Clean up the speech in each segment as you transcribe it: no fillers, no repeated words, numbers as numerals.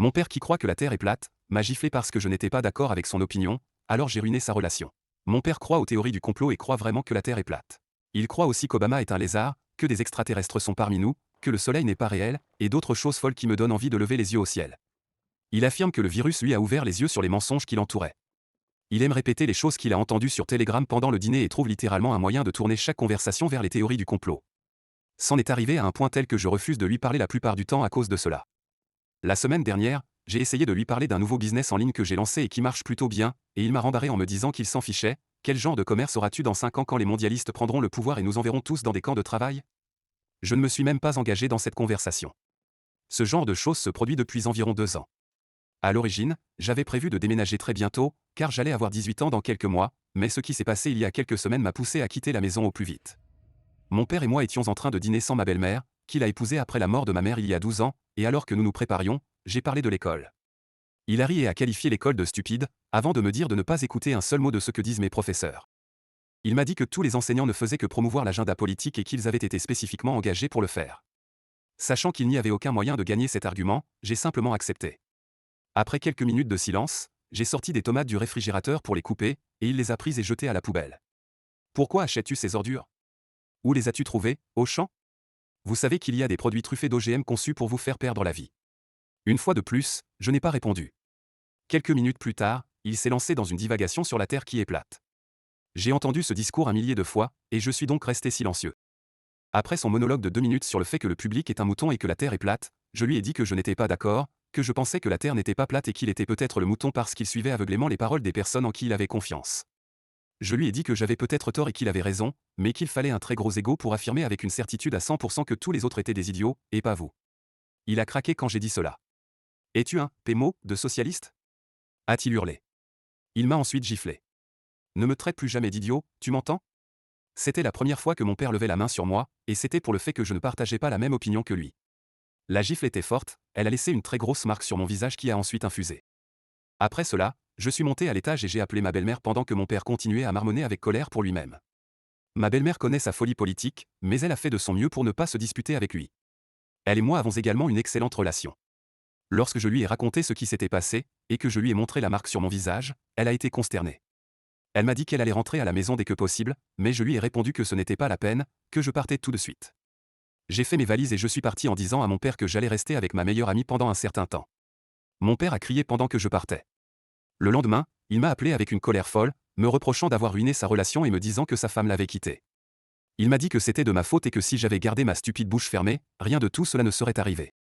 Mon père qui croit que la Terre est plate, m'a giflé parce que je n'étais pas d'accord avec son opinion, alors j'ai ruiné sa relation. Mon père croit aux théories du complot et croit vraiment que la Terre est plate. Il croit aussi qu'Obama est un lézard, que des extraterrestres sont parmi nous, que le soleil n'est pas réel, et d'autres choses folles qui me donnent envie de lever les yeux au ciel. Il affirme que le virus lui a ouvert les yeux sur les mensonges qui l'entouraient. Il aime répéter les choses qu'il a entendues sur Telegram pendant le dîner et trouve littéralement un moyen de tourner chaque conversation vers les théories du complot. C'en est arrivé à un point tel que je refuse de lui parler la plupart du temps à cause de cela. La semaine dernière, j'ai essayé de lui parler d'un nouveau business en ligne que j'ai lancé et qui marche plutôt bien, et il m'a rembarré en me disant qu'il s'en fichait. Quel genre de commerce auras-tu dans 5 ans quand les mondialistes prendront le pouvoir et nous enverront tous dans des camps de travail? Je ne me suis même pas engagé dans cette conversation. Ce genre de choses se produit depuis environ 2 ans. À l'origine, j'avais prévu de déménager très bientôt, car j'allais avoir 18 ans dans quelques mois, mais ce qui s'est passé il y a quelques semaines m'a poussé à quitter la maison au plus vite. Mon père et moi étions en train de dîner sans ma belle-mère, qu'il a épousée après la mort de ma mère il y a 12 ans, et alors que nous nous préparions, j'ai parlé de l'école. Il a ri et a qualifié l'école de stupide, avant de me dire de ne pas écouter un seul mot de ce que disent mes professeurs. Il m'a dit que tous les enseignants ne faisaient que promouvoir l'agenda politique et qu'ils avaient été spécifiquement engagés pour le faire. Sachant qu'il n'y avait aucun moyen de gagner cet argument, j'ai simplement accepté. Après quelques minutes de silence, j'ai sorti des tomates du réfrigérateur pour les couper, et il les a prises et jetées à la poubelle. Pourquoi achètes-tu ces ordures? Où les as-tu trouvées, au champ? Vous savez qu'il y a des produits truffés d'OGM conçus pour vous faire perdre la vie. Une fois de plus, je n'ai pas répondu. Quelques minutes plus tard, il s'est lancé dans une divagation sur la Terre qui est plate. J'ai entendu ce discours un millier de fois, et je suis donc resté silencieux. Après son monologue de 2 minutes sur le fait que le public est un mouton et que la Terre est plate, je lui ai dit que je n'étais pas d'accord, que je pensais que la Terre n'était pas plate et qu'il était peut-être le mouton parce qu'il suivait aveuglément les paroles des personnes en qui il avait confiance. Je lui ai dit que j'avais peut-être tort et qu'il avait raison, mais qu'il fallait un très gros ego pour affirmer avec une certitude à 100% que tous les autres étaient des idiots, et pas vous. Il a craqué quand j'ai dit cela. Es-tu un pémo de socialiste? A-t-il hurlé. Il m'a ensuite giflé. Ne me traite plus jamais d'idiot, tu m'entends? C'était la première fois que mon père levait la main sur moi, et c'était pour le fait que je ne partageais pas la même opinion que lui. La gifle était forte, elle a laissé une très grosse marque sur mon visage qui a ensuite infusé. Après cela, je suis monté à l'étage et j'ai appelé ma belle-mère pendant que mon père continuait à marmonner avec colère pour lui-même. Ma belle-mère connaît sa folie politique, mais elle a fait de son mieux pour ne pas se disputer avec lui. Elle et moi avons également une excellente relation. Lorsque je lui ai raconté ce qui s'était passé, et que je lui ai montré la marque sur mon visage, elle a été consternée. Elle m'a dit qu'elle allait rentrer à la maison dès que possible, mais je lui ai répondu que ce n'était pas la peine, que je partais tout de suite. J'ai fait mes valises et je suis parti en disant à mon père que j'allais rester avec ma meilleure amie pendant un certain temps. Mon père a crié pendant que je partais. Le lendemain, il m'a appelé avec une colère folle, me reprochant d'avoir ruiné sa relation et me disant que sa femme l'avait quitté. Il m'a dit que c'était de ma faute et que si j'avais gardé ma stupide bouche fermée, rien de tout cela ne serait arrivé.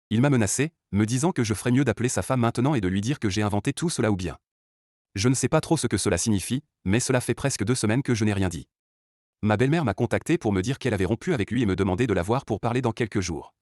Il m'a menacé, me disant que je ferais mieux d'appeler sa femme maintenant et de lui dire que j'ai inventé tout cela ou bien. Je ne sais pas trop ce que cela signifie, mais cela fait presque 2 semaines que je n'ai rien dit. Ma belle-mère m'a contacté pour me dire qu'elle avait rompu avec lui et me demander de la voir pour parler dans quelques jours.